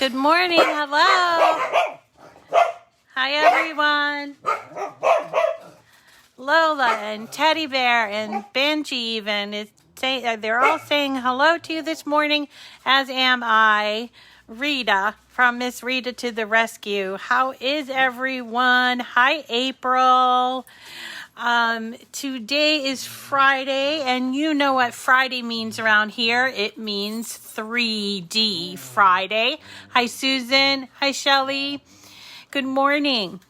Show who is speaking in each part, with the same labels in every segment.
Speaker 1: Good morning. Hello. Hi, everyone. Lola and Teddy Bear and Benji even they're all saying hello to you this morning, as am I. Rita from Miss Rita to the rescue. How is everyone? Hi, April. Today is Friday, and you know what Friday means around here. It means 3D Friday. Hi, Susan. Hi, Shelley. Good morning.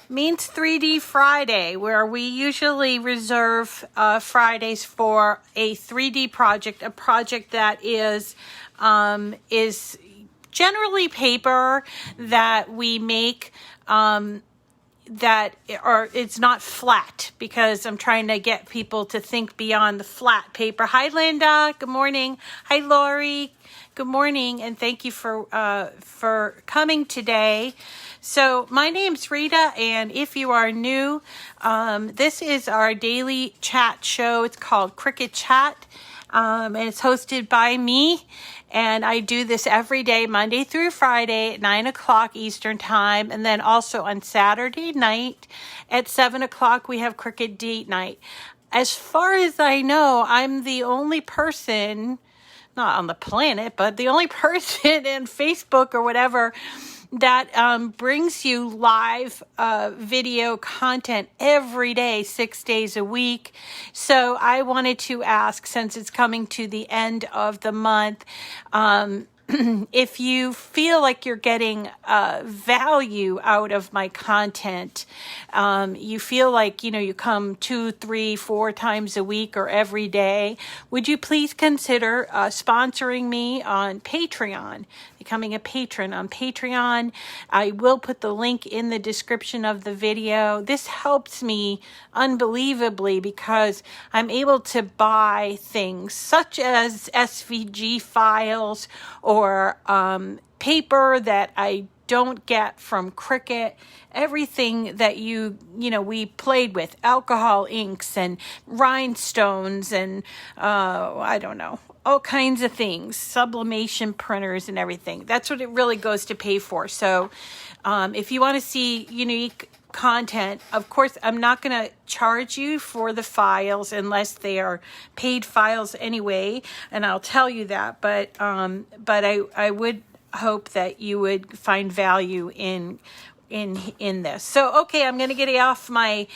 Speaker 1: Means 3D Friday, where we usually reserve Fridays for a 3D project, a project that is generally paper that we make it's not flat, because I'm trying to get people to think beyond the flat paper. Hi, Linda. Good morning. Hi, Lori. Good morning, and thank you for coming today. So my name's Rita, and if you are new, this is our daily chat show. It's called Cricut Chat, and it's hosted by me. And I do this every day, Monday through Friday at 9 o'clock Eastern Time. And then also on Saturday night at 7 o'clock, we have Cricut Date Night. As far as I know, I'm the only person, not on the planet, but the only person in Facebook or whatever that brings you live video content every day, 6 days a week. So I wanted to ask, since it's coming to the end of the month, if you feel like you're getting value out of my content, you feel like, you come 2, 3, 4 times a week or every day, would you please consider sponsoring me on Patreon, becoming a patron on Patreon? I will put the link in the description of the video. This helps me unbelievably because I'm able to buy things such as SVG files or paper that I don't get from Cricut, everything that we played with, alcohol inks and rhinestones and I don't know, all kinds of things, sublimation printers and everything. That's what it really goes to pay for. So if you want to see unique content, of course, I'm not going to charge you for the files unless they are paid files anyway, and I'll tell you that. But I would hope that you would find value in this. So okay, I'm going to get off my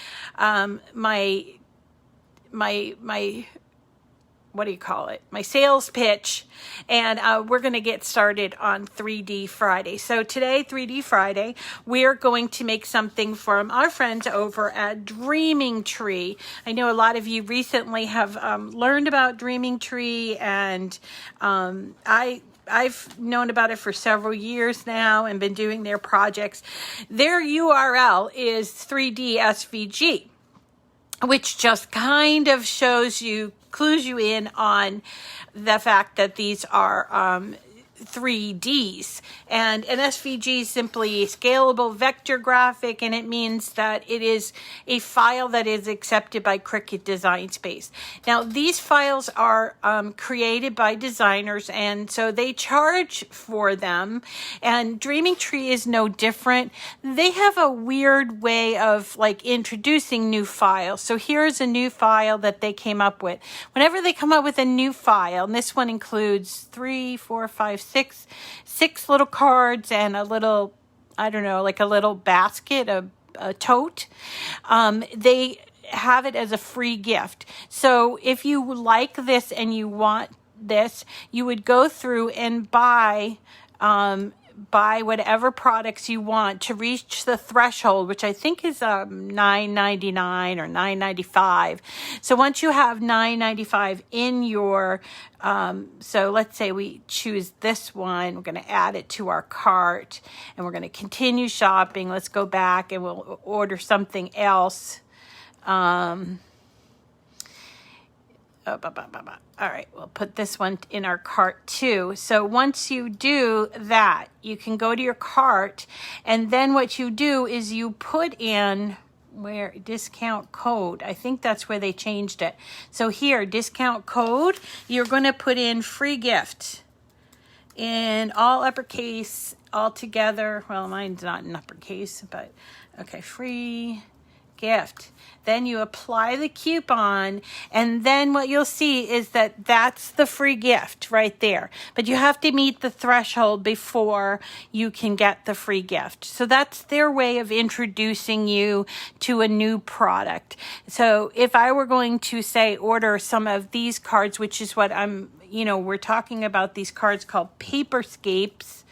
Speaker 1: what do you call it? My sales pitch, and we're going to get started on 3D Friday. So today, 3D Friday, we're going to make something from our friends over at Dreaming Tree. I know a lot of you recently have learned about Dreaming Tree, and I've known about it for several years now and been doing their projects. Their URL is 3D SVG, which just kind of clues you in on the fact that these are 3Ds. And an SVG is simply a scalable vector graphic, and it means that it is a file that is accepted by Cricut Design Space. Now, these files are created by designers, and so they charge for them, and Dreaming Tree is no different. They have a weird way of introducing new files. So here's a new file that they came up with. Whenever they come up with a new file, and this one includes 6 little cards and a little, I don't know, like a little basket, a tote. They have it as a free gift. So if you like this and you want this, you would go through and buy whatever products you want to reach the threshold, which I think is $9.99 or $9.95. So once you have $9.95 in your, so let's say we choose this one, we're going to add it to our cart, and we're going to continue shopping. Let's go back and we'll order something else. All right, we'll put this one in our cart too. So once you do that, you can go to your cart, and then what you do is you put in discount code. I think that's where they changed it. So here, discount code, you're going to put in free gift. in all uppercase, all together. Well, mine's not in uppercase, but okay, free gift. Then you apply the coupon, and then what you'll see is that that's the free gift right there. But you have to meet the threshold before you can get the free gift. So that's their way of introducing you to a new product. So if I were going to say order some of these cards, which is what we're talking about, these cards called Paperscapes,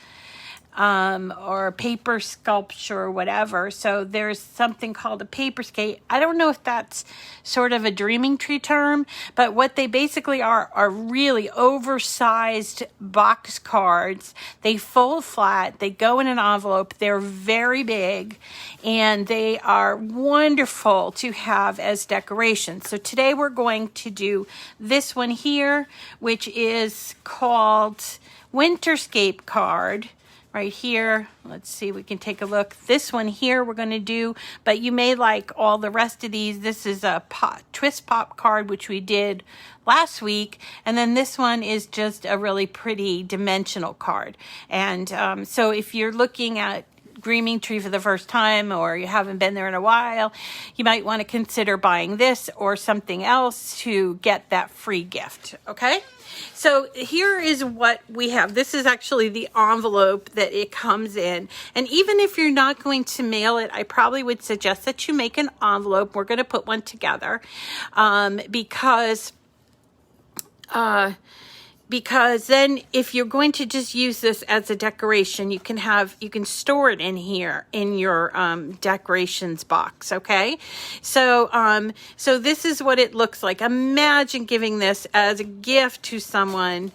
Speaker 1: or paper sculpture or whatever. So there's something called a Paperscape. I don't know if that's sort of a dreaming tree term, but what they basically are really oversized box cards. They fold flat, they go in an envelope, they're very big, and they are wonderful to have as decorations. So today we're going to do this one here, which is called Winterscape card. Right here, let's see, we can take a look. This one here we're going to do, but you may like all the rest of these. This is a twist pop card, which we did last week. And then this one is just a really pretty dimensional card. And so if you're looking at Dreaming Tree for the first time, or you haven't been there in a while, you might want to consider buying this or something else to get that free gift, okay? So here is what we have. This is actually the envelope that it comes in. And even if you're not going to mail it, I probably would suggest that you make an envelope. We're going to put one together because then if you're going to just use this as a decoration, you can store it in here in your decorations box, okay? So so this is what it looks like. Imagine giving this as a gift to someone.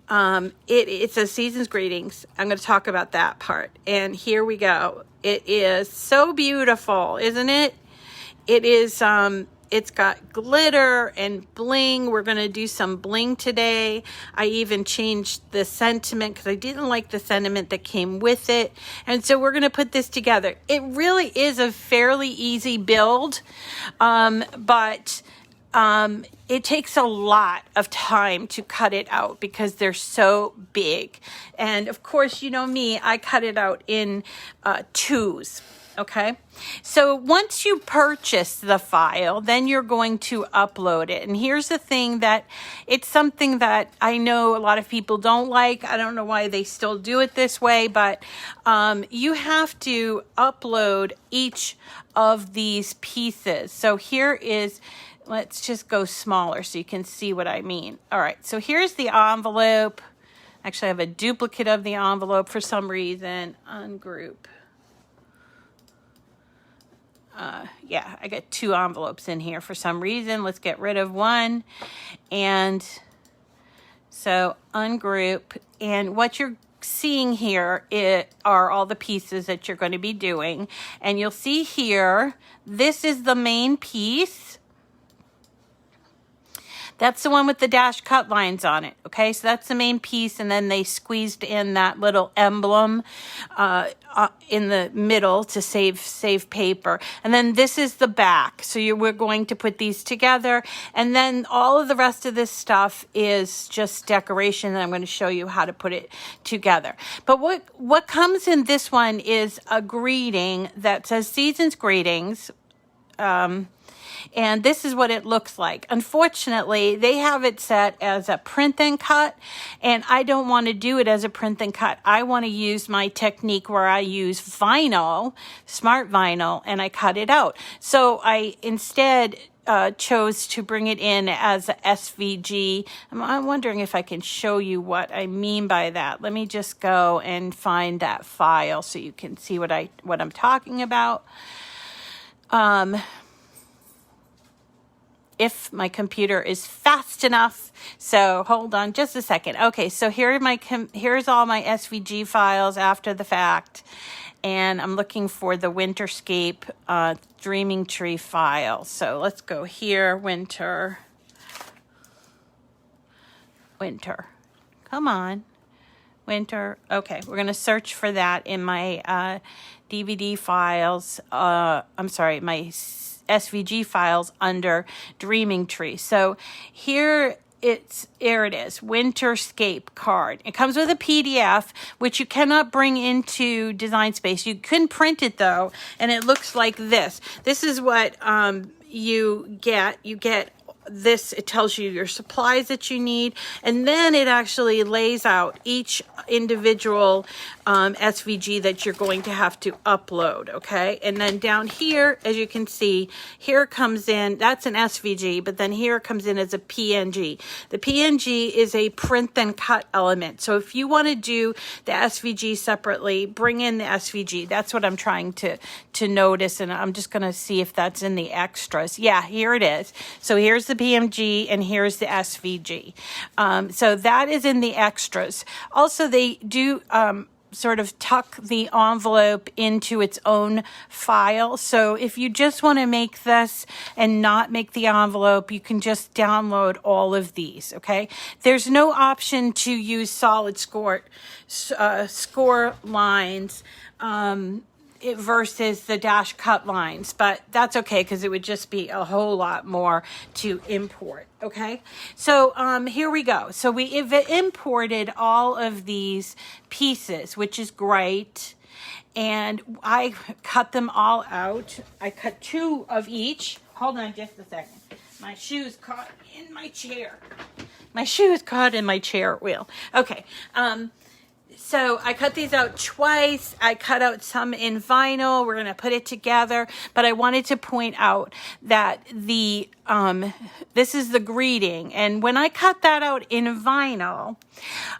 Speaker 1: It says season's greetings. I'm going to talk about that part. And here we go. It is so beautiful, isn't it? It is it's got glitter and bling. We're going to do some bling today. I even changed the sentiment because I didn't like the sentiment that came with it. And so we're going to put this together. It really is a fairly easy build, but it takes a lot of time to cut it out because they're so big. And of course, you know me, I cut it out in twos. Okay, so once you purchase the file, then you're going to upload it. And here's the thing, that it's something that I know a lot of people don't like. I don't know why they still do it this way, but you have to upload each of these pieces. So here is, let's just go smaller so you can see what I mean. All right, so here's the envelope. Actually, I have a duplicate of the envelope for some reason. Ungroup. Yeah, I got two envelopes in here for some reason. Let's get rid of one. And so ungroup. And what you're seeing here are all the pieces that you're going to be doing. And you'll see here, this is the main piece. That's the one with the dash cut lines on it, okay? So that's the main piece, and then they squeezed in that little emblem in the middle to save paper. And then this is the back. So we're going to put these together, and then all of the rest of this stuff is just decoration, and I'm going to show you how to put it together. But what comes in this one is a greeting that says Season's Greetings. And this is what it looks like. Unfortunately, they have it set as a print and cut, and I don't want to do it as a print and cut. I want to use my technique where I use vinyl, smart vinyl, and I cut it out. So I instead chose to bring it in as a SVG. I'm wondering if I can show you what I mean by that. Let me just go and find that file so you can see what I'm talking about. If my computer is fast enough. So hold on just a second. Okay, so here's all my SVG files after the fact. And I'm looking for the Winterscape Dreaming Tree file. So let's go here, winter. Come on. Winter. Okay, we're going to search for that in my DVD files. I'm sorry, my SVG files under Dreaming Tree. So here here it is, Winterscape card. It comes with a PDF, which you cannot bring into Design Space. You can print it though, and it looks like this. This is what you get. You get this. It tells you your supplies that you need, and then it actually lays out each individual SVG that you're going to have to upload. Okay, and then down here, as you can see, here comes in, that's an SVG, but then here comes in as a PNG. The PNG is a print then cut element. So if you want to do the SVG separately, bring in the SVG. That's what I'm trying to notice, and I'm just going to see if that's in the extras. Yeah, here it is. So here's the PMG and here's the SVG. So that is in the extras. Also, they do sort of tuck the envelope into its own file. So if you just want to make this and not make the envelope, you can just download all of these, okay? There's no option to use solid score lines versus the dash cut lines, but that's okay because it would just be a whole lot more to import. Okay, so here we go. So we've imported all of these pieces, which is great, and I cut them all out. I cut 2 of each. Hold on just a second. My shoe's caught in my chair. My shoe is caught in my chair wheel. Okay. So I cut these out twice. I cut out some in vinyl. We're going to put it together. But I wanted to point out that the this is the greeting. And when I cut that out in vinyl,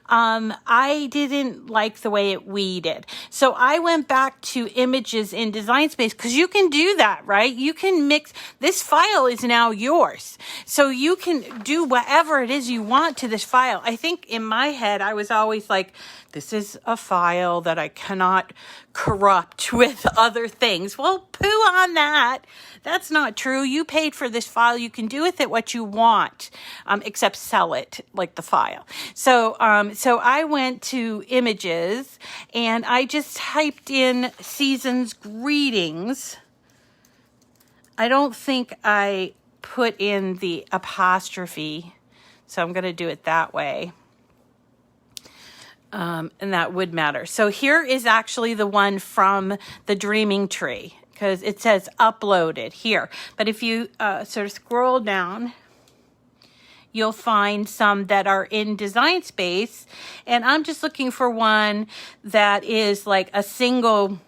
Speaker 1: I didn't like the way it weeded. So I went back to images in Design Space because you can do that, right? You can mix. This file is now yours. So you can do whatever it is you want to this file. I think in my head, I was always like, this is a file that I cannot corrupt with other things. Well, poo on that. That's not true. You paid for this file. You can do with it what you want, except sell it like the file. So I went to images and I just typed in Season's Greetings. I don't think I put in the apostrophe, so I'm going to do it that way. And that would matter. So here is actually the one from the Dreaming Tree because it says uploaded here. But if you sort of scroll down, you'll find some that are in Design Space. And I'm just looking for one that is like a single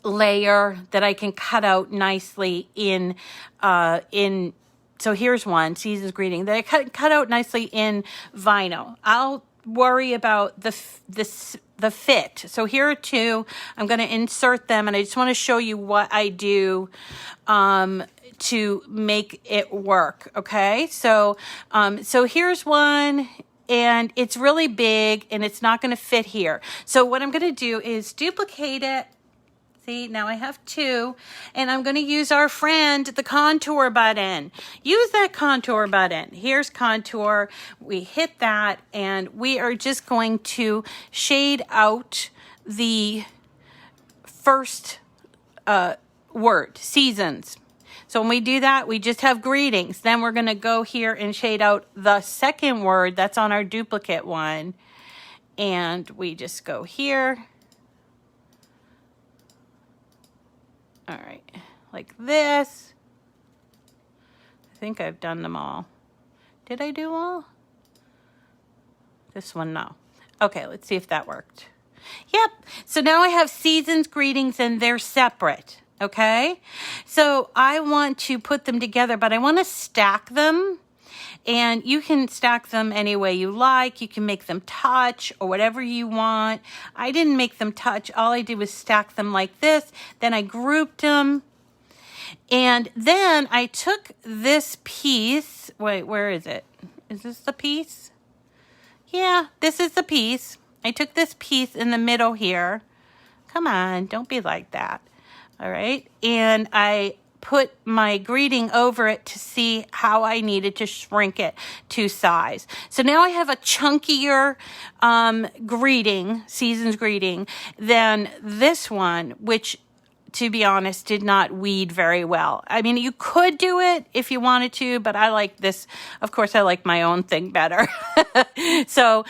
Speaker 1: layer that I can cut out nicely in so here's one, Season's Greeting, that I cut out nicely in vinyl. I'll worry about the fit. So here are 2. I'm going to insert them, and I just want to show you what I do to make it work. Okay, so here's one, and it's really big, and it's not going to fit here. So what I'm going to do is duplicate it. See, now I have 2, and I'm going to use our friend, the contour button. Use that contour button. Here's contour. We hit that, and we are just going to shade out the first word, seasons. So when we do that, we just have greetings. Then we're going to go here and shade out the second word that's on our duplicate one. And we just go here. All right, like this. I think I've done them all. Did I do all? This one, no. Okay, let's see if that worked. Yep, so now I have Season's Greetings and they're separate, okay? So I want to put them together, but I want to stack them. And you can stack them any way you like. You can make them touch or whatever you want. I didn't make them touch. All I did was stack them like this. Then I grouped them. And then I took this piece. Wait, where is it? Is this the piece? Yeah, this is the piece. I took this piece in the middle here. Come on, don't be like that. All right. And I put my greeting over it to see how I needed to shrink it to size. So now I have a chunkier greeting, Season's Greeting, than this one, which to be honest, did not weed very well. I mean, you could do it if you wanted to, but I like this. Of course, I like my own thing better. So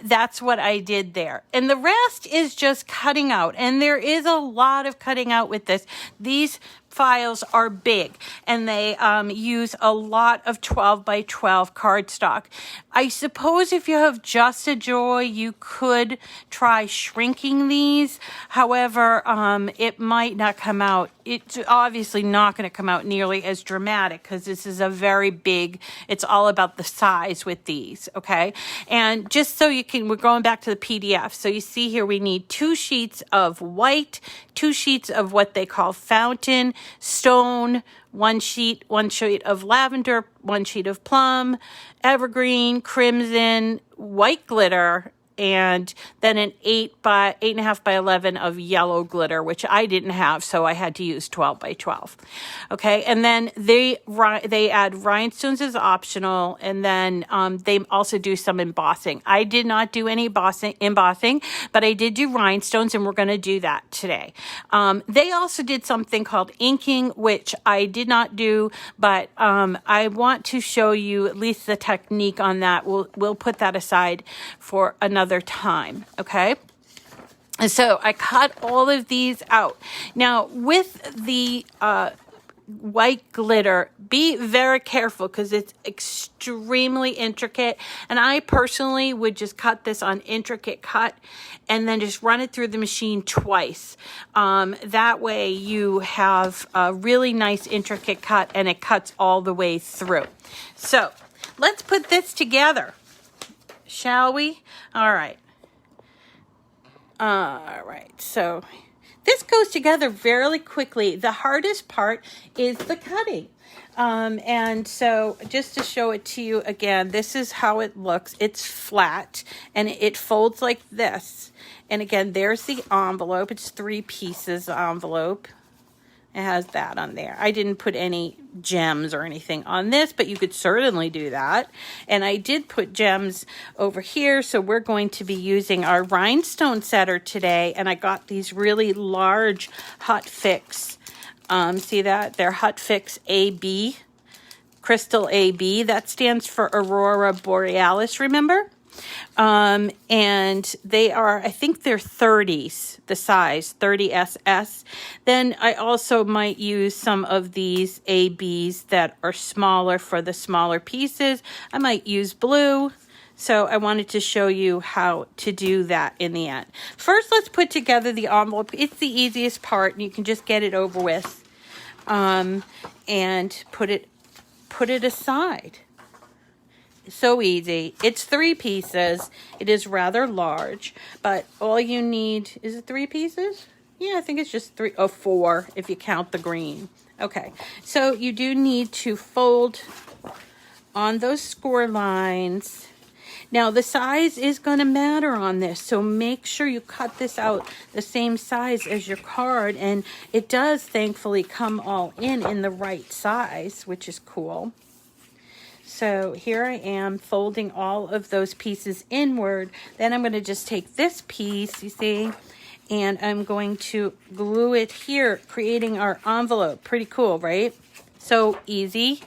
Speaker 1: that's what I did there. And the rest is just cutting out. And there is a lot of cutting out with this. These files are big, and they use a lot of 12 by 12 cardstock. I suppose if you have just a joy, you could try shrinking these. However, it might not come out. It's obviously not going to come out nearly as dramatic because this is a very big, it's all about the size with these, okay? And just so you can, we're going back to the PDF. So you see here we need 2 sheets of white, 2 sheets of what they call fountain, stone, 1 sheet of lavender, 1 sheet of plum, evergreen, crimson, white glitter, and then an 8.5 by 11 of yellow glitter, which I didn't have, so I had to use 12 by 12. Okay, and then they add rhinestones as optional, and then they also do some embossing. I did not do any embossing, but I did do rhinestones, and we're going to do that today. They also did something called inking, which I did not do, but I want to show you at least the technique on that. We'll put that aside for another time, okay? And so I cut all of these out. Now, with the white glitter, be very careful because it's extremely intricate. And I personally would just cut this on intricate cut and then just run it through the machine twice. That way you have a really nice intricate cut and it cuts all the way through. So let's put this together. Shall we? All right. So this goes together fairly quickly. The hardest part is the cutting. And so just to show it to you again, this is how it looks. It's flat and it folds like this. And again, there's the envelope. It's 3 pieces envelope. It has that on there. I didn't put any gems or anything on this, but you could certainly do that. And I did put gems over here, so we're going to be using our rhinestone setter today. And I got these really large Hot Fix. See that? They're Hot Fix AB, Crystal AB. That stands for Aurora Borealis, remember? And they are, I think they're 30s, the size, 30 SS. Then I also might use some of these ABs that are smaller for the smaller pieces. I might use blue. So I wanted to show you how to do that in the end. First, let's put together the envelope. It's the easiest part, and you can just get it over with, and put it aside. So easy. It's 3 pieces. It is rather large, but all you need, is it 3 pieces? Yeah, I think it's just 3 or 4 if you count the green. Okay, so you do need to fold on those score lines. Now the size is going to matter on this, so make sure you cut this out the same size as your card, and it does thankfully come all in the right size, which is cool. So here I am folding all of those pieces inward. Then I'm going to just take this piece, you see, and I'm going to glue it here, creating our envelope. Pretty cool, right? So easy,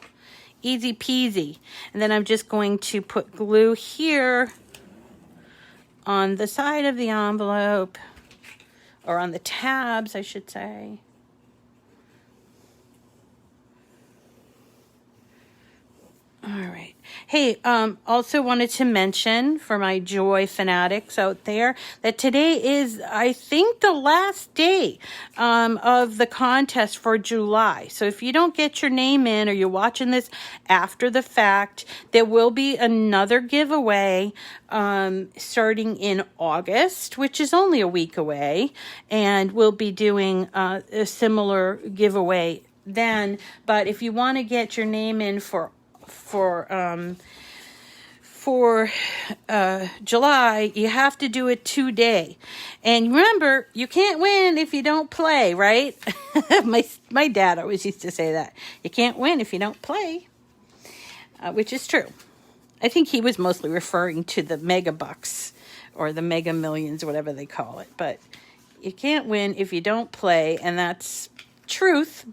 Speaker 1: easy peasy. And then I'm just going to put glue here on the side of the envelope, or on the tabs, I should say. All right. Hey, also wanted to mention for my joy fanatics out there that today is, I think, the last day of the contest for July. So if you don't get your name in, or you're watching this after the fact, there will be another giveaway starting in August, which is only a week away, and we'll be doing a similar giveaway then. But if you want to get your name in for July, you have to do it today. And remember, you can't win if you don't play, right? My dad always used to say that. You can't win if you don't play, which is true. I think he was mostly referring to the mega bucks or the mega millions, whatever they call it. But You can't win if you don't play, and that's truth.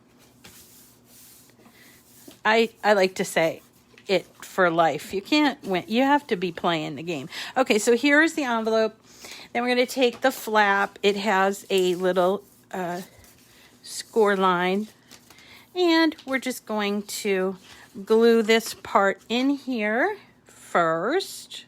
Speaker 1: I like to say it for life. You can't win. You have to be playing the game. Okay, so here's the envelope. Then we're going to take the flap. It has a little score line. And we're just going to glue this part in here first.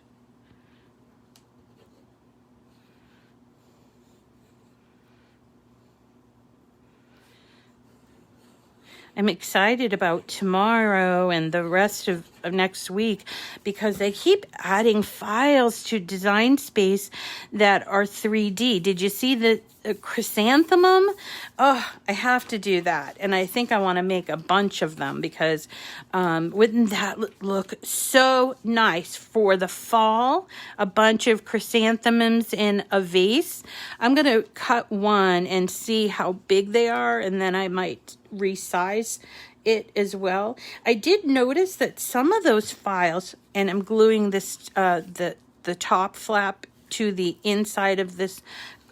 Speaker 1: I'm excited about tomorrow and the rest of next week because they keep adding files to Design Space that are 3D. Did you see the chrysanthemum? Oh, I have to do that. And I think I want to make a bunch of them because wouldn't that look so nice for the fall? A bunch of chrysanthemums in a vase. I'm going to cut one and see how big they are, and then I might resize it as well. I did notice that some of those files, and I'm gluing this the top flap to the inside of this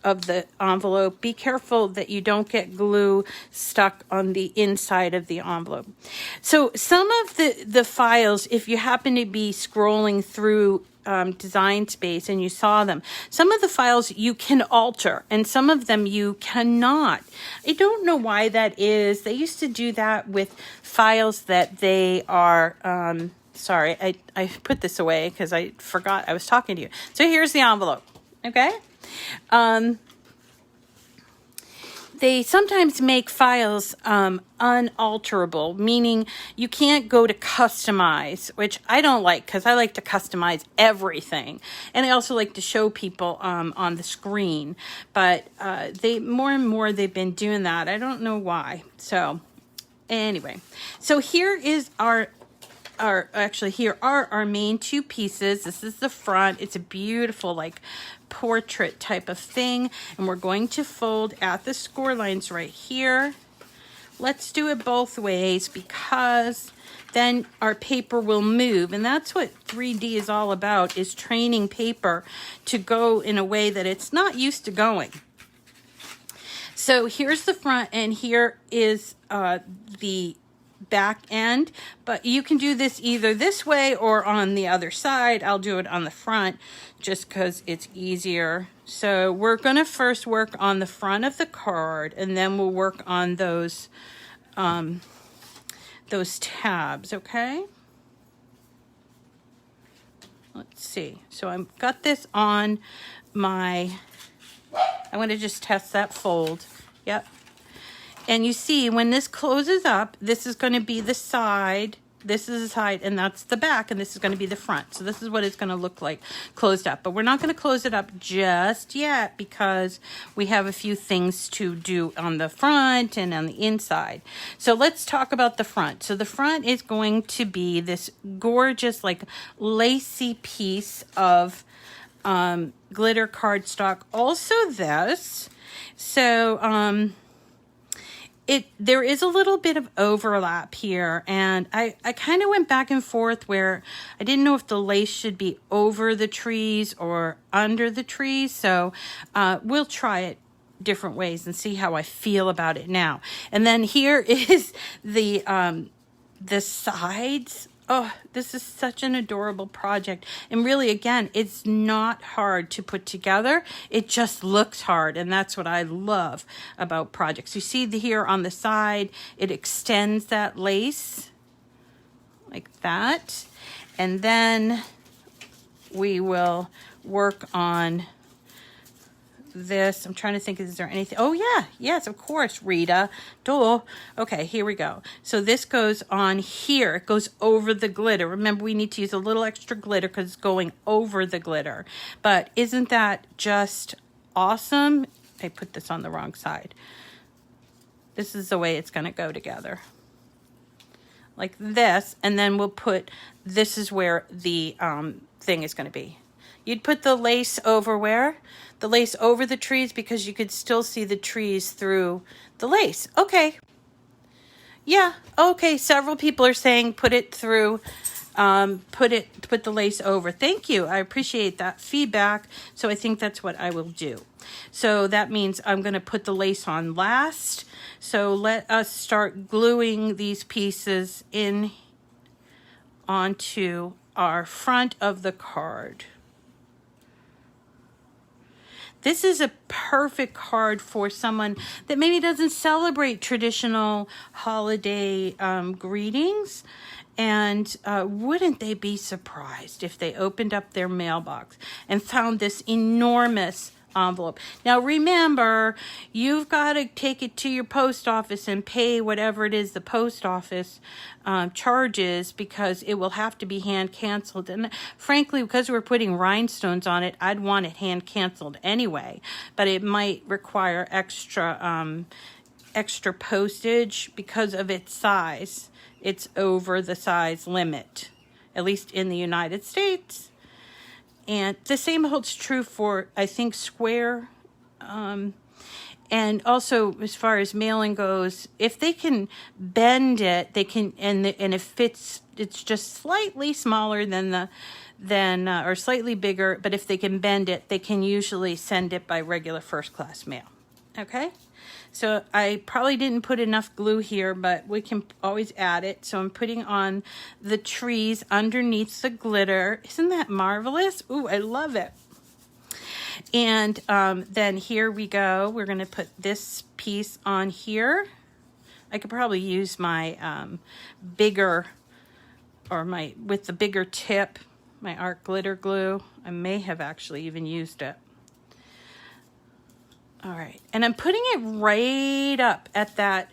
Speaker 1: of the envelope. Be careful that you don't get glue stuck on the inside of the envelope. So some of the files, if you happen to be scrolling through Design Space and you saw them, some of the files you can alter and some of them you cannot. I don't know why that is. They used to do that with files that they are sorry, I put this away because I forgot I was talking to you. So here's the envelope. Okay. They sometimes make files unalterable, meaning you can't go to customize, which I don't like because I like to customize everything. And I also like to show people on the screen. But they more and more they've been doing that. I don't know why. So anyway, so here is here are our main two pieces. This is the front. It's a beautiful like portrait type of thing, and we're going to fold at the score lines right here. Let's do it both ways because then our paper will move, and that's what 3D is all about, is training paper to go in a way that it's not used to going. So here's the front, and here is the back end, but you can do this either this way or on the other side. I'll do it on the front just because it's easier. So we're going to first work on the front of the card, and then we'll work on those tabs, okay? Let's see. So I've got this on my, I want to just test that fold. Yep. And you see, when this closes up, this is going to be the side, this is the side, and that's the back, and this is going to be the front. So this is what it's going to look like closed up. But we're not going to close it up just yet because we have a few things to do on the front and on the inside. So let's talk about the front. So the front is going to be this gorgeous, like, lacy piece of glitter cardstock. Also this. So, there is a little bit of overlap here, and I kind of went back and forth where I didn't know if the lace should be over the trees or under the trees, so we'll try it different ways and see how I feel about it now. And then here is the sides. Oh, this is such an adorable project. And really, again, it's not hard to put together. It just looks hard. And that's what I love about projects. You see here on the side, it extends that lace like that. And then we will work on this. I'm trying to think, is there anything? Oh yeah, yes, of course, Rita. Duh. Okay, here we go. So this goes on here. It goes over the glitter. Remember, we need to use a little extra glitter because it's going over the glitter. But isn't that just awesome? I put this on the wrong side. This is the way it's going to go together. Like this, and then we'll put, this is where the thing is going to be. You'd put the lace over where? The lace over the trees because you could still see the trees through the lace. Okay. Yeah. Okay. Several people are saying put it through, put the lace over. Thank you. I appreciate that feedback. So I think that's what I will do. So that means I'm going to put the lace on last. So let us start gluing these pieces in onto our front of the card. This is a perfect card for someone that maybe doesn't celebrate traditional holiday greetings. And wouldn't they be surprised if they opened up their mailbox and found this enormous envelope? Now remember, you've got to take it to your post office and pay whatever it is the post office charges, because it will have to be hand canceled. And frankly, because we're putting rhinestones on it, I'd want it hand canceled anyway, but it might require extra postage because of its size. It's over the size limit, at least in the United States. And the same holds true for, I think, square. And also, as far as mailing goes, if they can bend it, they can, and it fits. It's just slightly smaller than or slightly bigger. But if they can bend it, they can usually send it by regular first class mail. Okay. So I probably didn't put enough glue here, but we can always add it. So I'm putting on the trees underneath the glitter. Isn't that marvelous? Ooh, I love it. And then here we go. We're going to put this piece on here. I could probably use my bigger, or with the bigger tip, my art glitter glue. I may have actually even used it. All right, and I'm putting it right up at that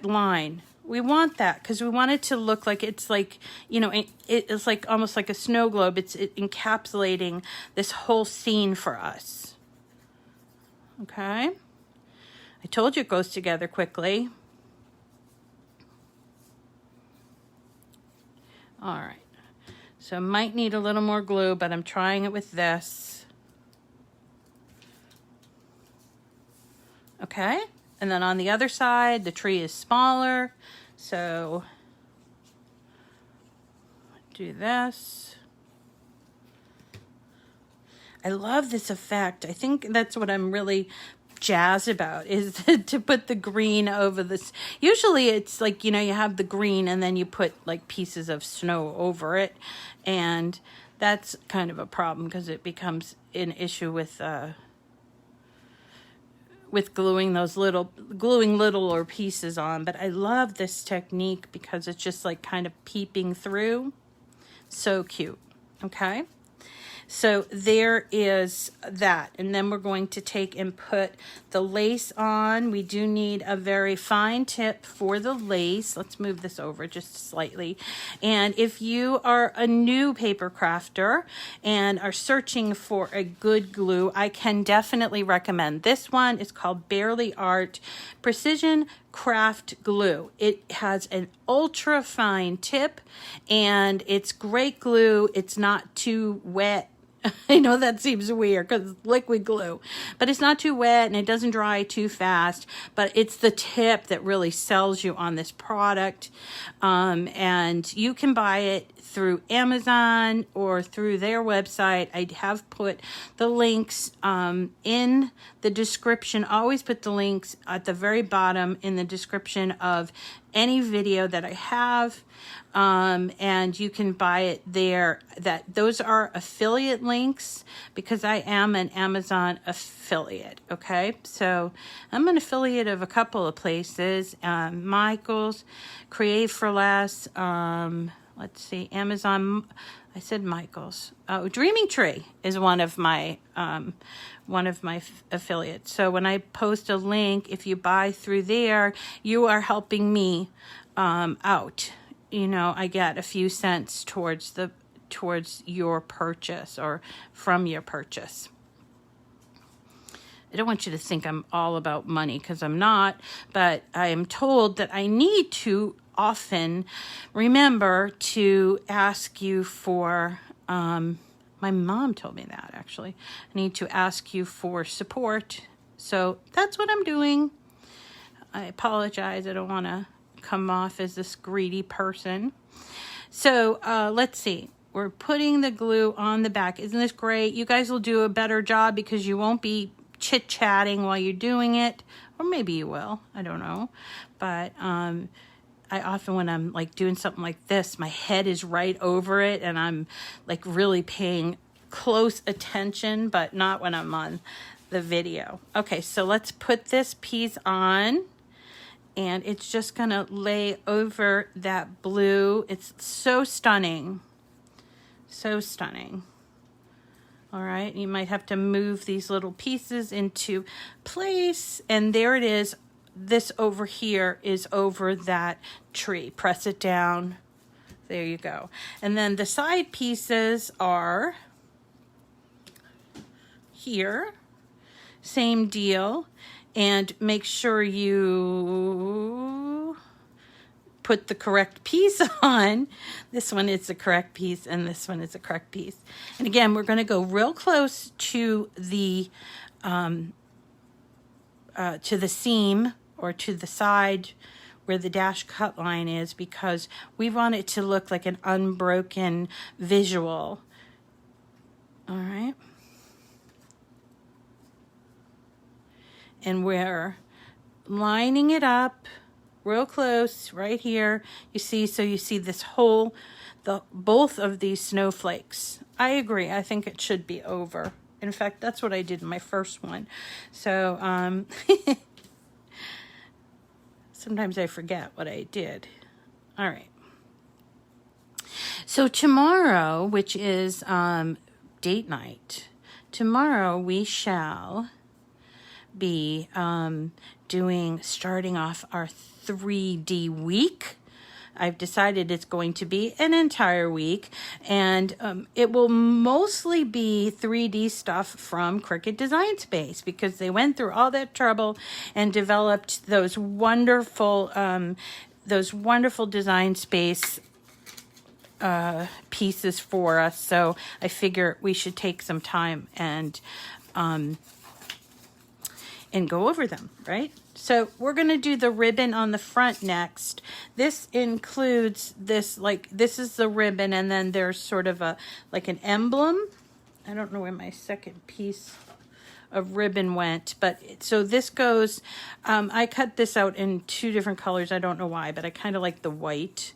Speaker 1: line. We want that because we want it to look like it's like, you know, it's like almost like a snow globe. It's encapsulating this whole scene for us. Okay, I told you it goes together quickly. All right, so I might need a little more glue, but I'm trying it with this. Okay, and then on the other side, the tree is smaller, so do this. I love this effect. I think that's what I'm really jazzed about, is to put the green over this. Usually it's like, you know, you have the green and then you put like pieces of snow over it, and that's kind of a problem because it becomes an issue with gluing littler pieces on. But I love this technique because it's just like kind of peeping through. So cute. Okay, so there is that, and then we're going to take and put the lace on. We do need a very fine tip for the lace. Let's move this over just slightly. And if you are a new paper crafter and are searching for a good glue, I can definitely recommend this one. It's called Barely Art Precision Craft Glue. It has an ultra fine tip and it's great glue. It's not too wet. I know that seems weird because it's liquid glue, but it's not too wet and it doesn't dry too fast, but it's the tip that really sells you on this product. And you can buy it through Amazon or through their website. I have put the links in the description. Always put the links at the very bottom in the description of any video that I have, and you can buy it there. Those are affiliate links because I am an Amazon affiliate. Okay, so I'm an affiliate of a couple of places, Michael's, Create for Less, let's see, Amazon, I said Michael's. Oh, Dreaming Tree is one of my affiliates. So when I post a link, if you buy through there, you are helping me out. You know, I get a few cents towards your purchase or from your purchase. I don't want you to think I'm all about money because I'm not, but I am told that I need to often remember to ask you for, my mom told me that actually, I need to ask you for support. So that's what I'm doing. I apologize. I don't want to come off as this greedy person. So let's see. We're putting the glue on the back. Isn't this great? You guys will do a better job because you won't be chit-chatting while you're doing it, or maybe you will, I don't know. But I often, when I'm like doing something like this, my head is right over it and I'm like really paying close attention, but not when I'm on the video. Okay, so let's put this piece on, and it's just gonna lay over that blue. It's so stunning, so stunning. All right, you might have to move these little pieces into place, and there it is. This over here is over that tree. Press it down. There you go. And then the side pieces are here. Same deal. And make sure you put the correct piece on. This one is the correct piece, and this one is the correct piece. And again, we're going to go real close to the seam, or to the side where the dash cut line is, because we want it to look like an unbroken visual. All right. And we're lining it up real close right here. You see, so you see this whole, both of these snowflakes. I agree. I think it should be over. In fact, that's what I did in my first one. So, sometimes I forget what I did. All right. So tomorrow, which is date night, tomorrow we shall be starting off our 3D week. I've decided it's going to be an entire week, and it will mostly be 3D stuff from Cricut Design Space, because they went through all that trouble and developed those wonderful Design Space pieces for us. So I figure we should take some time and go over them, right? So we're going to do the ribbon on the front next. This includes this, like, this is the ribbon, and then there's sort of like an emblem. I don't know where my second piece of ribbon went, but so this goes, I cut this out in 2 different colors. I don't know why, but I kind of like the white.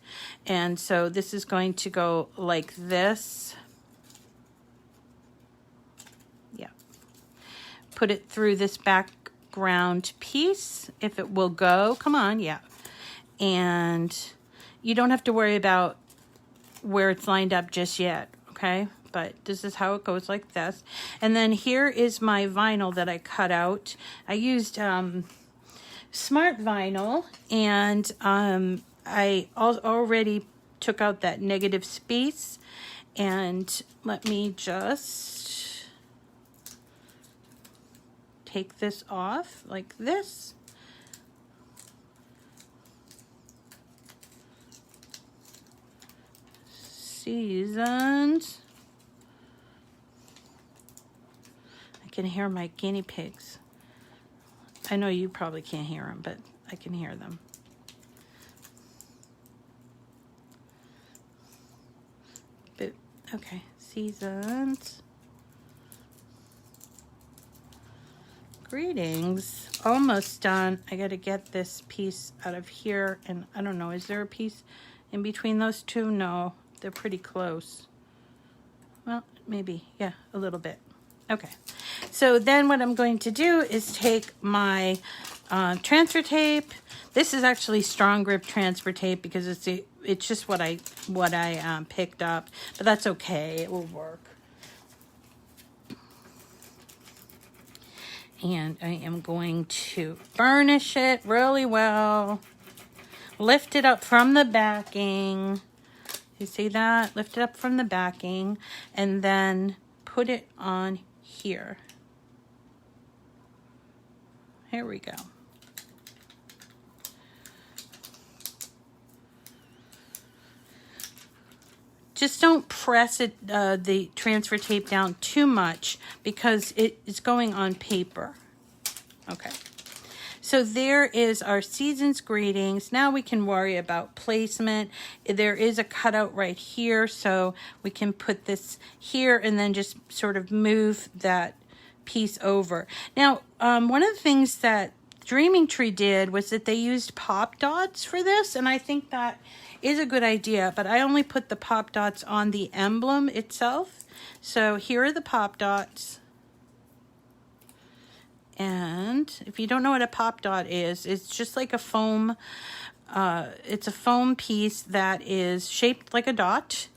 Speaker 1: And so this is going to go like this. Yeah. Put it through this background piece, if it will go. Come on, yeah. And you don't have to worry about where it's lined up just yet, okay? But this is how it goes, like this. And then here is my vinyl that I cut out. I used smart vinyl, and I already took out that negative space. And let me just take this off like this. Seasoned. I can hear my guinea pigs. I know you probably can't hear them, but I can hear them. But okay, seasoned. Greetings. Almost done. I got to get this piece out of here, and I don't know, is there a piece in between those two? No, they're pretty close. Well, maybe, yeah, a little bit. Okay, so then what I'm going to do is take my transfer tape. This is actually strong grip transfer tape, because it's just what I picked up, but that's okay, it will work. And I am going to burnish it really well. Lift it up from the backing. You see that? Lift it up from the backing, and then put it on here. Here we go. Just don't press it, the transfer tape down too much, because it is going on paper. Okay. So there is our season's greetings. Now we can worry about placement. There is a cutout right here, so we can put this here and then just sort of move that piece over. Now, one of the things that Dreaming Tree did was that they used pop dots for this, and I think that is a good idea, but I only put the pop dots on the emblem itself. So here are the pop dots. And if you don't know what a pop dot is, it's just like a foam, it's a foam piece that is shaped like a dot,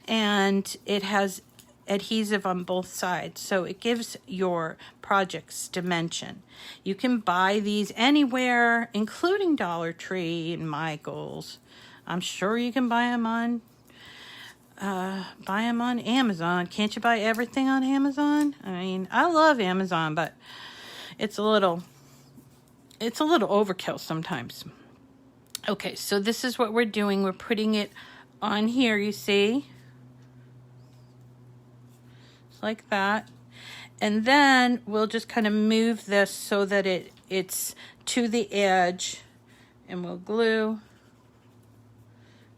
Speaker 1: and it has adhesive on both sides, so it gives your projects dimension. You can buy these anywhere, including Dollar Tree and Michael's. I'm sure you can buy them on Amazon. Can't you buy everything on Amazon? I mean, I love Amazon, but it's a little overkill sometimes. Okay, so this is what we're doing. We're putting it on here, you see? Like that, and then we'll just kind of move this so that it's to the edge, and we'll glue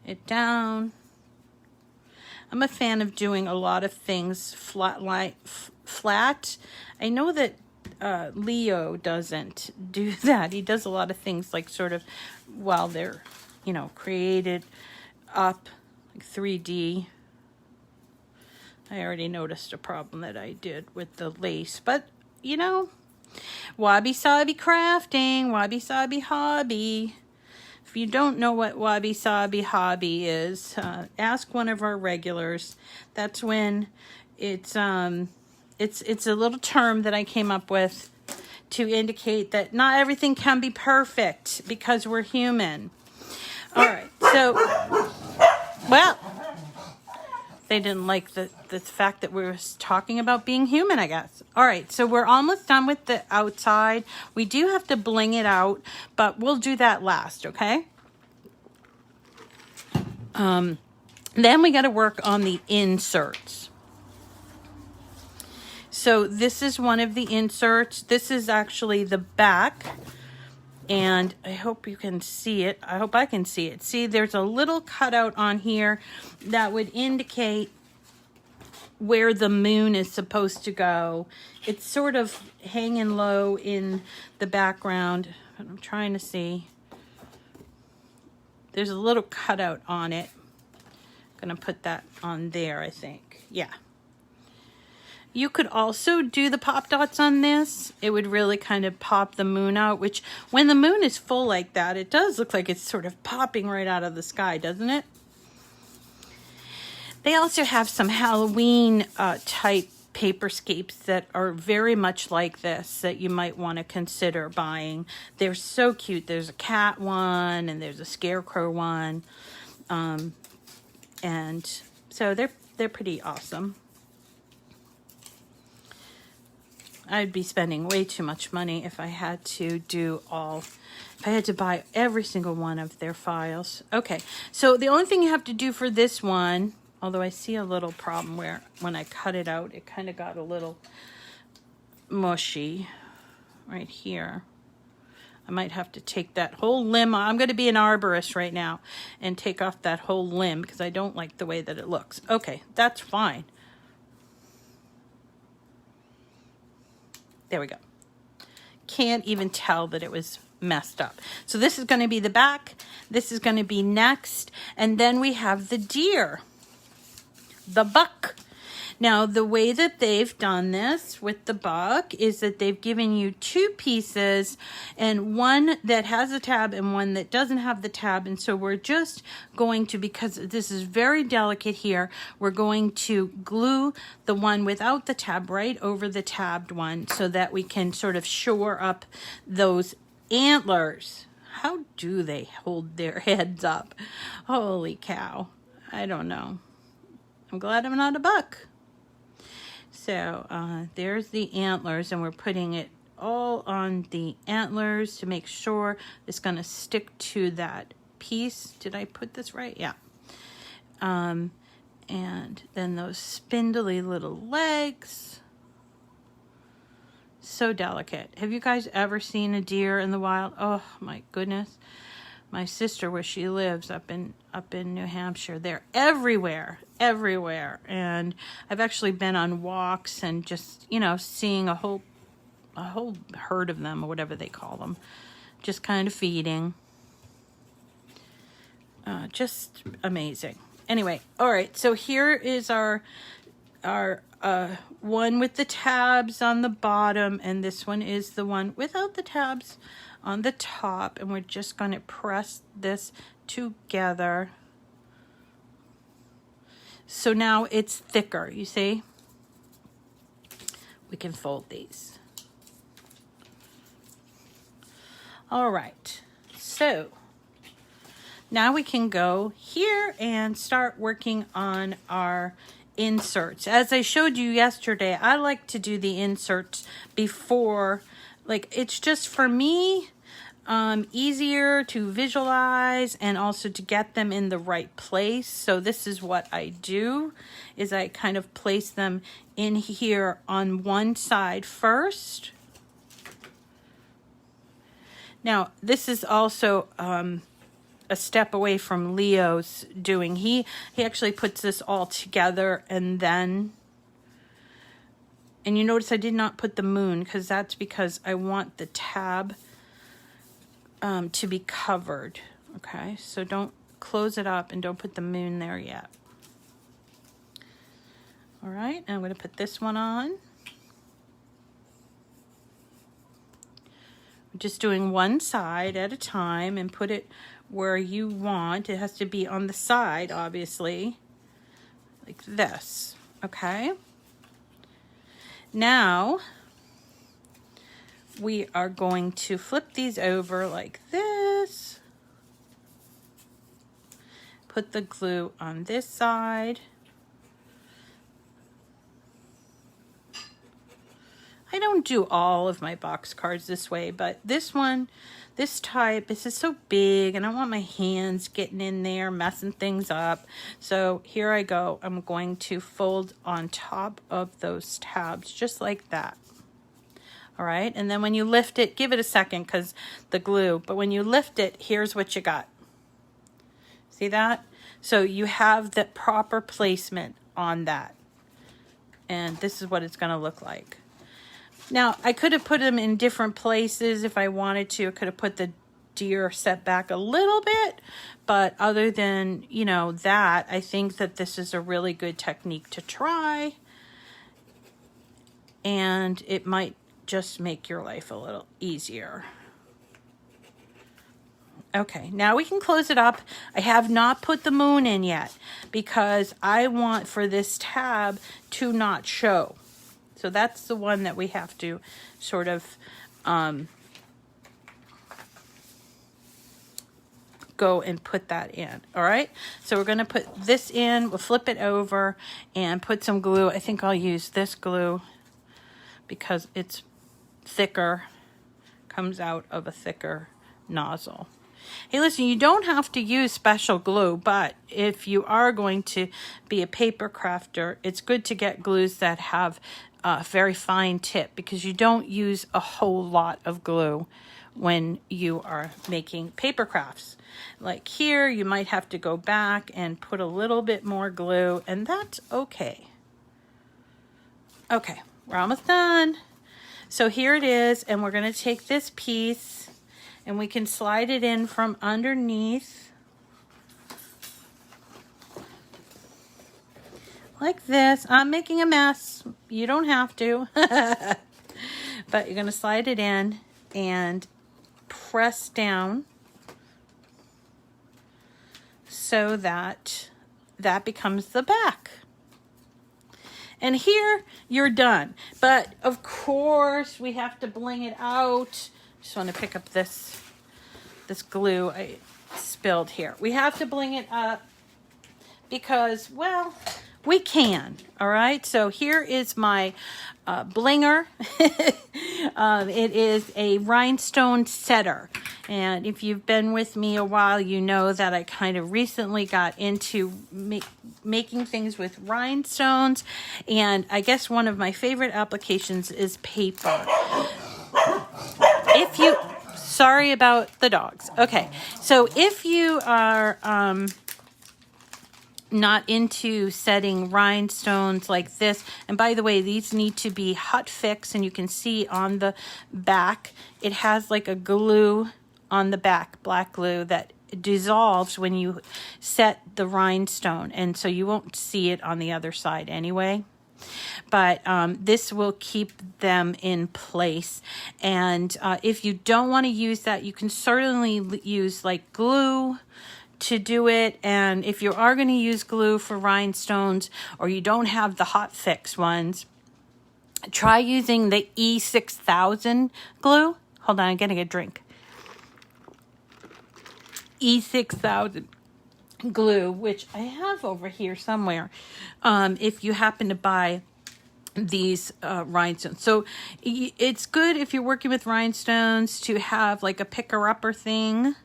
Speaker 1: it down. I'm a fan of doing a lot of things flat. I know that Leo doesn't do that. He does a lot of things like sort of while they're, created up, like 3D. I already noticed a problem that I did with the lace, but wabi sabi crafting, wabi sabi hobby. If you don't know what wabi sabi hobby is, ask one of our regulars. That's when it's a little term that I came up with to indicate that not everything can be perfect because we're human. All right, so they didn't like the fact that we were talking about being human, I guess. All right, so we're almost done with the outside. We do have to bling it out, but we'll do that last, okay? Then we got to work on the inserts. So this is one of the inserts. This is actually the back. And I hope you can see it. I hope I can see it. See, there's a little cutout on here that would indicate where the moon is supposed to go. It's sort of hanging low in the background. But I'm trying to see. There's a little cutout on it. I'm going to put that on there, I think. Yeah. You could also do the pop dots on this. It would really kind of pop the moon out, which when the moon is full like that, it does look like it's sort of popping right out of the sky, doesn't it? They also have some Halloween type paperscapes that are very much like this that you might want to consider buying. They're so cute. There's a cat one and there's a scarecrow one. And so they're pretty awesome. I'd be spending way too much money if I had to buy every single one of their files. Okay, so the only thing you have to do for this one, although I see a little problem where when I cut it out, it kind of got a little mushy right here. I might have to take that whole limb. I'm going to be an arborist right now and take off that whole limb because I don't like the way that it looks. Okay, that's fine. There we go. Can't even tell that it was messed up. So this is going to be the back. This is going to be next. And then we have the deer, the buck. Now, the way that they've done this with the buck is that they've given you two pieces, and one that has a tab and one that doesn't have the tab. And so we're just going to, because this is very delicate here, we're going to glue the one without the tab right over the tabbed one so that we can sort of shore up those antlers. How do they hold their heads up? Holy cow. I don't know. I'm glad I'm not a buck. So there's the antlers, and we're putting it all on the antlers to make sure it's going to stick to that piece. Did I put this right? Yeah. And then those spindly little legs. So delicate. Have you guys ever seen a deer in the wild? Oh my goodness. my sister where she lives up in New Hampshire. They're everywhere, everywhere. And I've actually been on walks and just, you know, seeing a whole herd of them, or whatever they call them, just kind of feeding. Just amazing. Anyway, all right, so here is our one with the tabs on the bottom, and this one is the one without the tabs on the top, and we're just going to press this together. So now it's thicker, you see? We can fold these. All right, so now we can go here and start working on our inserts. As I showed you yesterday, I like to do the inserts before, like, it's just for me easier to visualize and also to get them in the right place. So this is what I do, is I kind of place them in here on one side first. Now this is also a step away from Leo's doing. He actually puts this all together, and you notice I did not put the moon, because that's because I want the tab to be covered. Okay, so don't close it up and don't put the moon there yet. All right, and I'm going to put this one on. I'm just doing one side at a time and put it where you want. It has to be on the side, obviously, like this. Okay, now we are going to flip these over like this, put the glue on this side. I don't do all of my box cards this way, but this one, this type, this is so big and I want my hands getting in there, messing things up. So here I go. I'm going to fold on top of those tabs just like that. All right, and then when you lift it, give it a second because the glue, but when you lift it, here's what you got. See that? So you have the proper placement on that. And this is what it's going to look like. Now, I could have put them in different places if I wanted to. I could have put the deer set back a little bit, but other than, you know, that, I think that this is a really good technique to try. And it might just make your life a little easier. Okay, now we can close it up. I have not put the moon in yet because I want for this tab to not show. So that's the one that we have to sort of go and put that in. All right, so we're going to put this in. We'll flip it over and put some glue. I think I'll use this glue because it's thicker, comes out of a thicker nozzle. Hey, listen, you don't have to use special glue, but if you are going to be a paper crafter, it's good to get glues that have a very fine tip because you don't use a whole lot of glue when you are making paper crafts. Like here, you might have to go back and put a little bit more glue, and that's okay. Okay, we're almost done. So here it is, and we're going to take this piece and we can slide it in from underneath like this. I'm making a mess. You don't have to. But you're going to slide it in and press down so that that becomes the back. And here you're done. But of course we have to bling it out. Just want to pick up this glue I spilled here. We have to bling it up because, well, we can. All right. So here is my blinger. It is a rhinestone setter. And if you've been with me a while, you know that I kind of recently got into making things with rhinestones. And I guess one of my favorite applications is paper. Sorry about the dogs. Okay, so if you are not into setting rhinestones like this, and by the way, these need to be hot fix, and you can see on the back, it has like a glue on the back, black glue, that dissolves when you set the rhinestone, and so you won't see it on the other side anyway. But this will keep them in place. And if you don't want to use that, you can certainly use like glue to do it. And if you are going to use glue for rhinestones, or you don't have the hot fix ones, try using the E6000 glue. Hold on, I'm getting a drink. E6000 glue, which I have over here somewhere, if you happen to buy these rhinestones. So it's good if you're working with rhinestones to have like a picker-upper thing.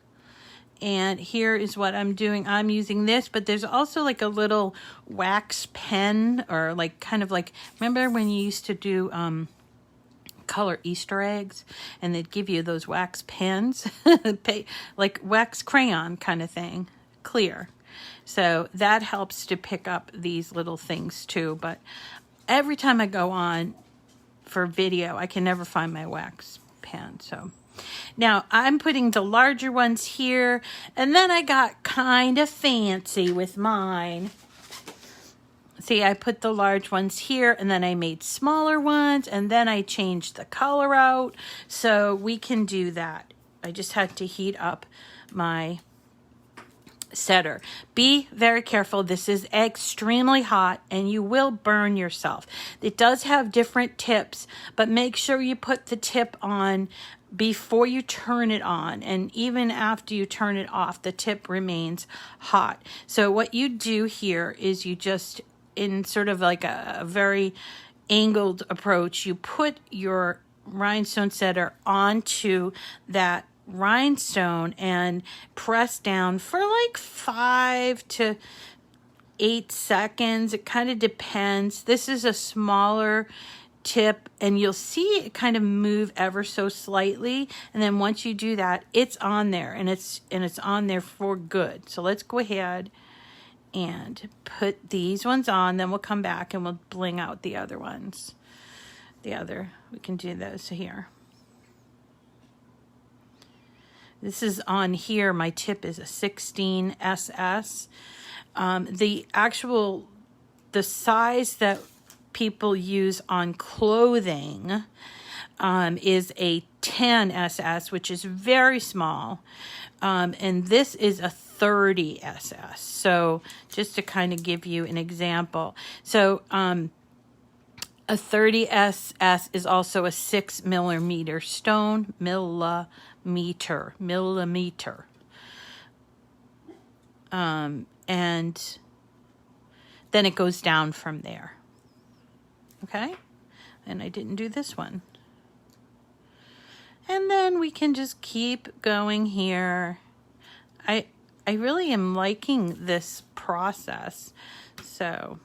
Speaker 1: And here is what I'm doing. I'm using this, but there's also like a little wax pen, or like kind of like, remember when you used to do color Easter eggs and they'd give you those wax pens, like wax crayon kind of thing, clear. So that helps to pick up these little things too. But every time I go on for video, I can never find my wax pen. So now I'm putting the larger ones here, and then I got kind of fancy with mine. See, I put the large ones here, and then I made smaller ones, and then I changed the color out. So we can do that. I just had to heat up my setter. Be very careful. This is extremely hot and you will burn yourself. It does have different tips, but make sure you put the tip on before you turn it on, and even after you turn it off, the tip remains hot. So what you do here is you just, in sort of like a very angled approach, you put your rhinestone setter onto that rhinestone and press down for like 5 to 8 seconds. It kind of depends. This is a smaller tip, and you'll see it kind of move ever so slightly, and then once you do that, it's on there, and it's on there for good. So let's go ahead and put these ones on, then we'll come back and we'll bling out the other ones. We can do those here. This is on here. My tip is a 16 SS. The size that people use on clothing is a 10 SS, which is very small. And this is a 30 SS. So just to kind of give you an example. So a 30 SS is also a 6 millimeter stone, millimeter. And then it goes down from there. Okay? And I didn't do this one. And then we can just keep going here. I really am liking this process. So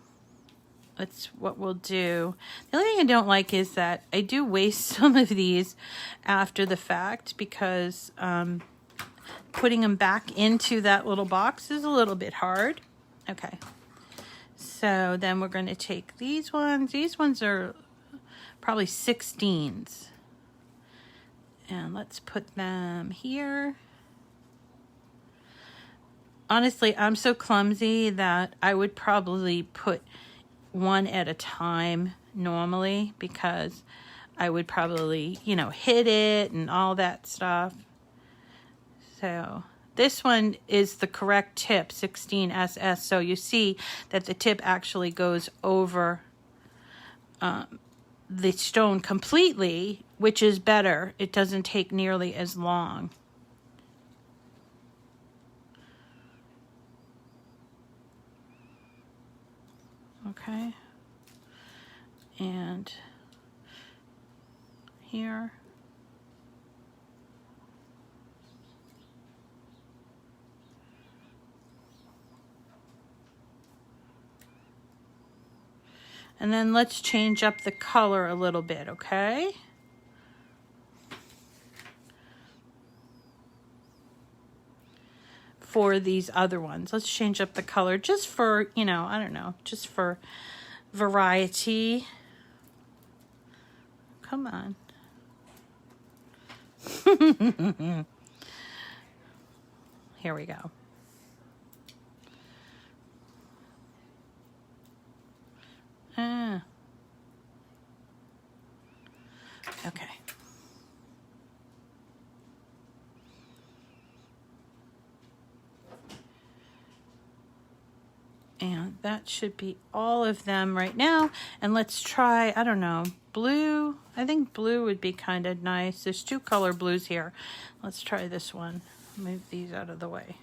Speaker 1: that's what we'll do. The only thing I don't like is that I do waste some of these after the fact, because putting them back into that little box is a little bit hard. Okay. So then we're going to take these ones. These ones are probably 16s. And let's put them here. Honestly, I'm so clumsy that I would probably put one at a time normally, because I would probably, hit it and all that stuff. So this one is the correct tip, 16 SS. So you see that the tip actually goes over the stone completely, which is better. It doesn't take nearly as long. Okay. And here. And then let's change up the color a little bit, okay? for these other ones. Let's change up the color just for, you know, I don't know, just for variety. Come on. Here we go. Okay. And that should be all of them right now. And let's try, I don't know, blue. I think blue would be kind of nice. There's 2 color blues here. Let's try this one. Move these out of the way.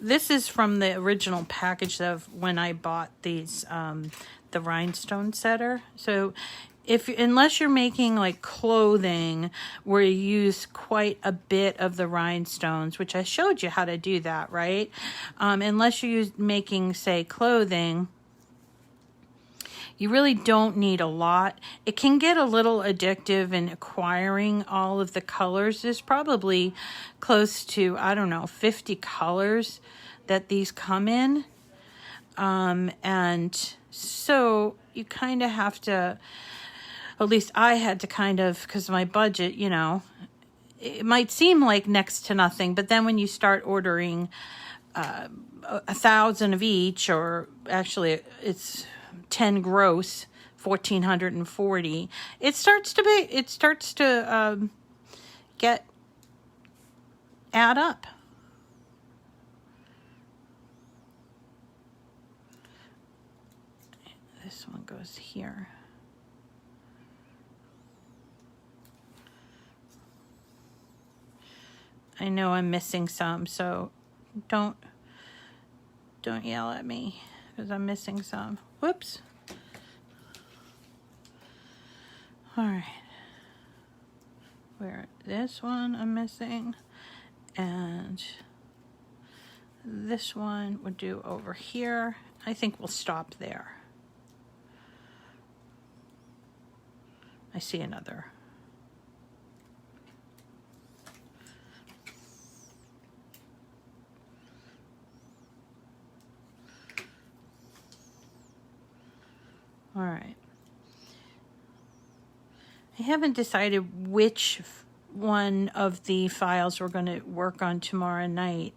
Speaker 1: This is from the original package of when I bought these, the rhinestone setter. So unless you're making like clothing where you use quite a bit of the rhinestones, which I showed you how to do that, right? Unless you're making, say, clothing, you really don't need a lot. It can get a little addictive in acquiring all of the colors. There's probably close to, I don't know, 50 colors that these come in. And so you kind of have to, at least I had to kind of, because my budget, you know, it might seem like next to nothing, but then when you start ordering 1,000 of each, or actually it's 10 gross, 1,440, it starts to add up. This one goes here. I know I'm missing some, so don't yell at me because I'm missing some. Whoops. All right. This one I'm missing, and this one would do over here. I think we'll stop there. I see another. All right. I haven't decided which one of the files we're going to work on tomorrow night,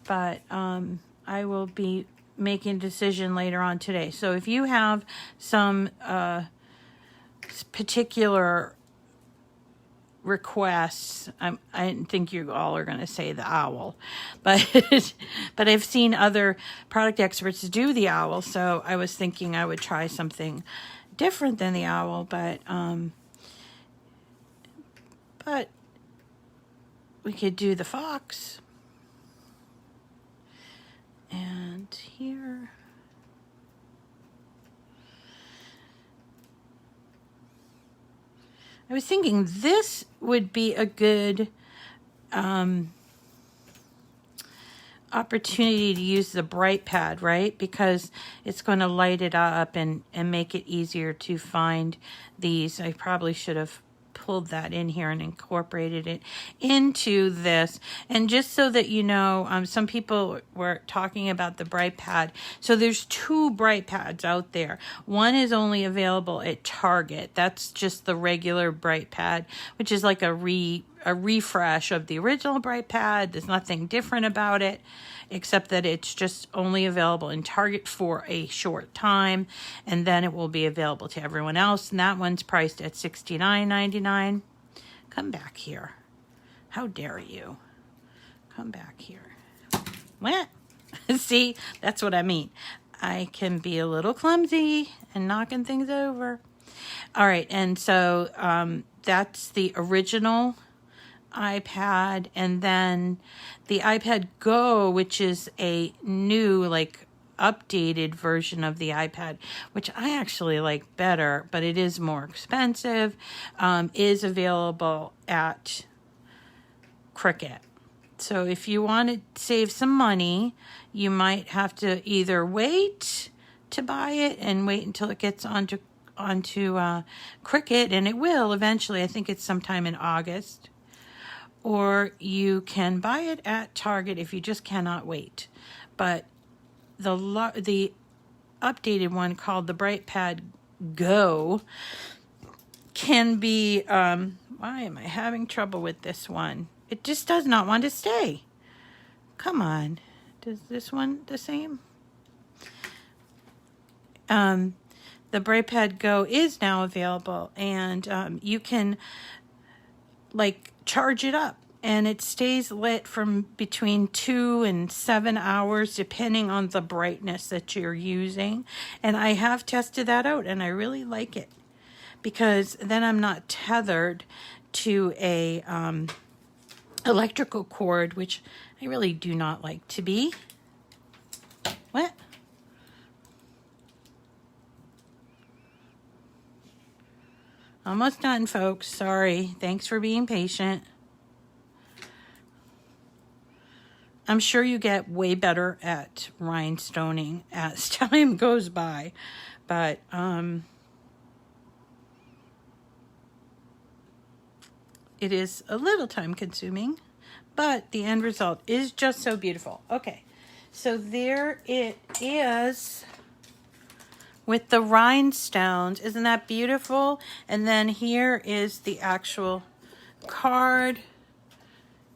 Speaker 1: but I will be making a decision later on today. So if you have some particular requests, I think you all are going to say the owl, but but I've seen other product experts do the owl, so I was thinking I would try something different than the owl, but we could do the fox. And here, I was thinking this would be a good opportunity to use the bright pad, right? Because it's going to light it up and make it easier to find these. I probably should have pulled that in here and incorporated it into this. And just so that you know, some people were talking about the bright pad. So there's 2 bright pads out there. One is only available at Target. That's just the regular bright pad, which is like a refresh of the original bright pad. There's nothing different about it, except that it's just only available in Target for a short time, and then it will be available to everyone else. And that one's priced at $69.99. Come back here. How dare you? Come back here. What? See, that's what I mean. I can be a little clumsy and knocking things over. All right, and so that's the original iPad, and then the iPad Go, which is a new, like, updated version of the iPad, which I actually like better, but it is more expensive, is available at Cricut. So if you want to save some money, you might have to either wait to buy it and wait until it gets onto onto Cricut, and it will eventually. I think it's sometime in August. Or you can buy it at Target if you just cannot wait. But the updated one called the Bright Pad Go can be, why am I having trouble with this one? It just does not want to stay. Come on. Does this one the same? The Bright Pad Go is now available, and you can like charge it up, and it stays lit from between 2 and 7 hours depending on the brightness that you're using. And I have tested that out, and I really like it, because then I'm not tethered to a electrical cord, which I really do not like to be. What? Almost done, folks. Sorry. Thanks for being patient. I'm sure you get way better at rhinestoning as time goes by, but it is a little time consuming, but the end result is just so beautiful. Okay, so there it is with the rhinestones. Isn't that beautiful? And then here is the actual card.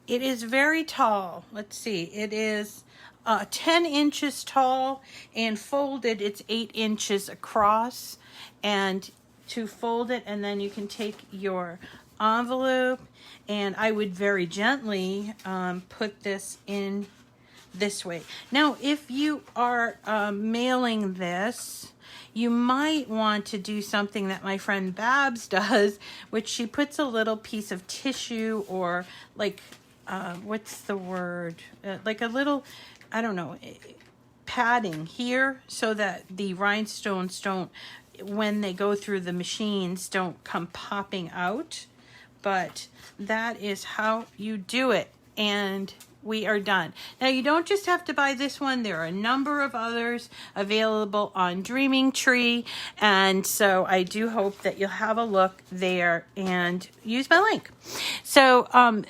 Speaker 1: It is very tall. Let's see. It is 10 inches tall, and folded it's 8 inches across. And to fold it, and then you can take your envelope, and I would very gently put this in this way. Now, if you are mailing this, you might want to do something that my friend Babs does, which she puts a little piece of tissue, or like, what's the word? Like a little, I don't know, padding here, so that the rhinestones don't, when they go through the machines, don't come popping out. But that is how you do it. And we are done. Now, you don't just have to buy this one. There are a number of others available on Dreaming Tree. And so I do hope that you'll have a look there and use my link. So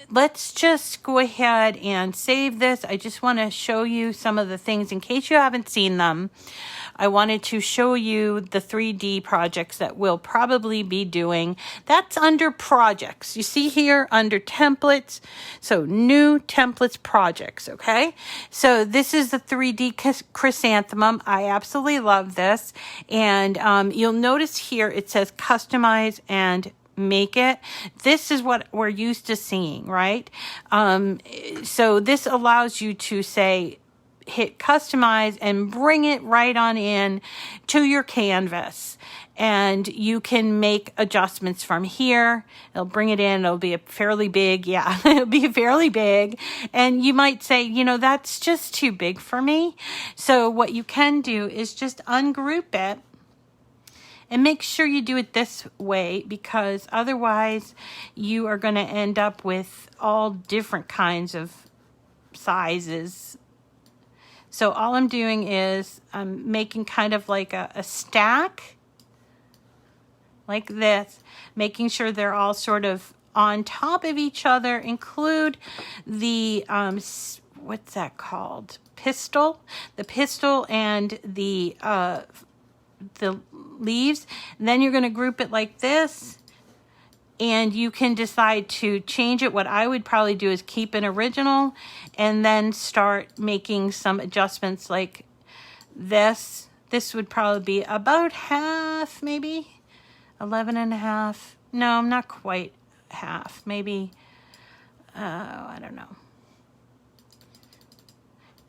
Speaker 1: let's just go ahead and save this. I just want to show you some of the things in case you haven't seen them. I wanted to show you the 3D projects that we'll probably be doing. That's under projects. You see here under templates. So new templates projects, okay? So this is the 3D chrysanthemum. I absolutely love this. And you'll notice here it says customize and make it. This is what we're used to seeing, right? So this allows you to say, hit customize and bring it right on in to your canvas, and you can make adjustments from here. It'll bring it in. It'll be a fairly big, yeah, it'll be fairly big, and you might say, you know, that's just too big for me. So what you can do is just ungroup it, and make sure you do it this way, because otherwise you are going to end up with all different kinds of sizes. So all I'm doing is I'm making kind of like a stack like this, making sure they're all sort of on top of each other. Include the, what's that called? Pistil. The pistil and the leaves. And then you're going to group it like this. And you can decide to change it. What I would probably do is keep an original and then start making some adjustments like this. This would probably be about half, maybe 11.5. No, not quite half. Maybe, I don't know.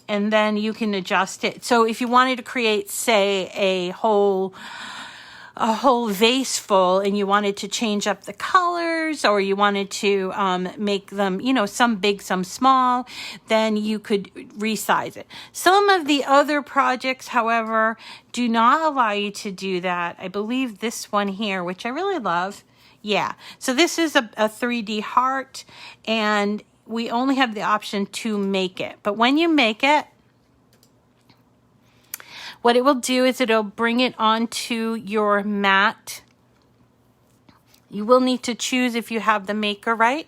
Speaker 1: And then you can adjust it. So if you wanted to create, say, a whole vase full, and you wanted to change up the colors, or you wanted to make them, you know, some big, some small, then you could resize it. Some of the other projects, however, do not allow you to do that. I believe this one here, which I really love. Yeah. So this is a 3D heart, and we only have the option to make it. But when you make it, what it will do is it'll bring it onto your mat. You will need to choose if you have the maker, right?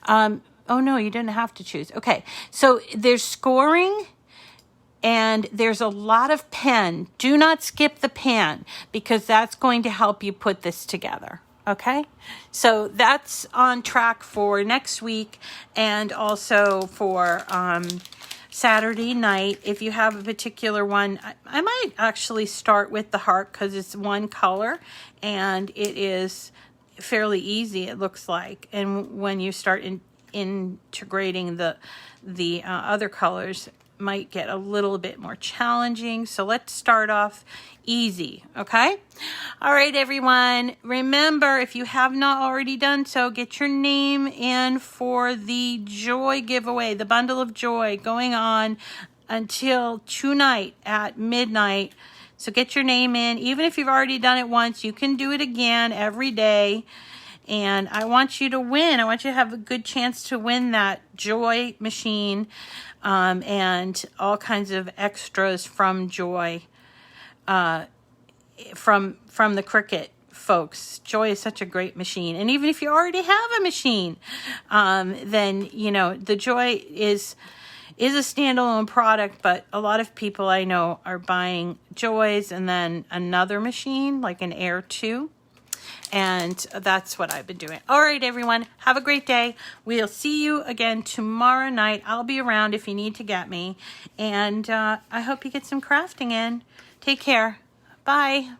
Speaker 1: Oh no, you didn't have to choose. Okay, so there's scoring and there's a lot of pen. Do not skip the pen because that's going to help you put this together. Okay, so that's on track for next week and also for Saturday night. If you have a particular one, I might actually start with the heart because it's one color and it is fairly easy, it looks like. And when you start integrating the other colors, might get a little bit more challenging. So let's start off easy, okay? All right, everyone. Remember, if you have not already done so, get your name in for the joy giveaway, the bundle of joy going on until tonight at midnight. So get your name in. Even if you've already done it once, you can do it again every day. And I want you to win. I want you to have a good chance to win that Joy machine and all kinds of extras from Joy, from the Cricut folks. Joy is such a great machine. And even if you already have a machine, then, you know, the Joy is a standalone product, but a lot of people I know are buying Joys and then another machine, like an Air 2. And that's what I've been doing. All right, everyone. Have a great day. We'll see you again tomorrow night. I'll be around if you need to get me. And I hope you get some crafting in. Take care. Bye.